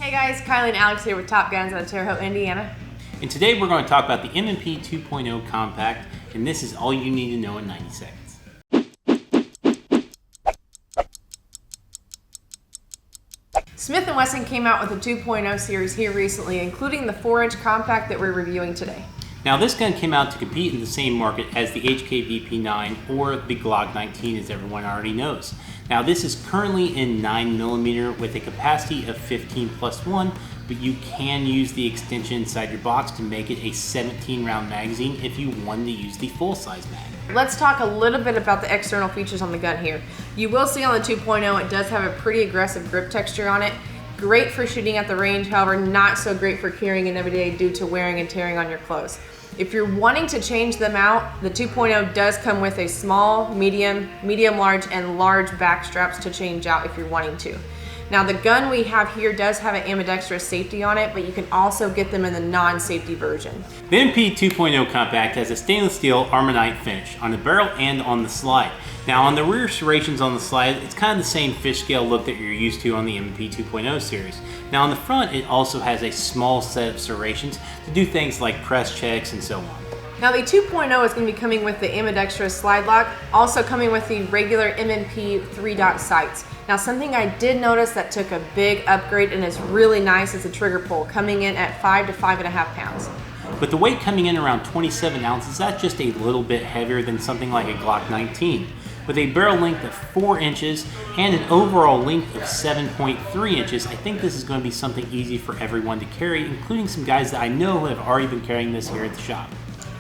Hey guys, Kylie and Alex here with Top Guns out of Terre Haute, Indiana. And today we're going to talk about the M&P 2.0 Compact, and this is all you need to know in 90 seconds. Smith & Wesson came out with a 2.0 series here recently, including the 4-inch compact that we're reviewing today. Now this gun came out to compete in the same market as the HKVP9 or the Glock 19, as everyone already knows. Now this is currently in 9mm with a capacity of 15+1, but you can use the extension inside your box to make it a 17-round magazine if you wanted to use the full-size mag. Let's talk a little bit about the external features on the gun here. You will see on the 2.0 it does have a pretty aggressive grip texture on it. Great for shooting at the range, however not so great for carrying it every day due to wearing and tearing on your clothes. If you're wanting to change them out, the 2.0 does come with a small, medium, medium-large, and large back straps to change out if you're wanting to. Now the gun we have here does have an ambidextrous safety on it, but you can also get them in the non-safety version. The M&P 2.0 Compact has a stainless steel armonite finish on the barrel and on the slide. Now on the rear serrations on the slide, it's kind of the same fish scale look that you're used to on the M&P 2.0 series. Now on the front, it also has a small set of serrations to do things like press checks and so on. Now the 2.0 is going to be coming with the ambidextrous slide lock, also coming with the regular M&P 3-dot sights. Now something I did notice that took a big upgrade and is really nice is the trigger pull, coming in at 5 to 5.5 pounds. With the weight coming in around 27 ounces, that's just a little bit heavier than something like a Glock 19. With a barrel length of 4 inches and an overall length of 7.3 inches, I think this is going to be something easy for everyone to carry, including some guys that I know who have already been carrying this here at the shop.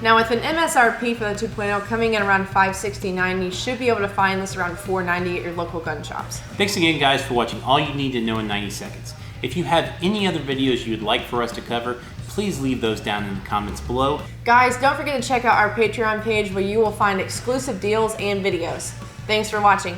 Now with an MSRP for the 2.0 coming in around $569, you should be able to find this around $490 at your local gun shops. Thanks again guys for watching all you need to know in 90 seconds. If you have any other videos you would like for us to cover, please leave those down in the comments below. Guys, don't forget to check out our Patreon page where you will find exclusive deals and videos. Thanks for watching.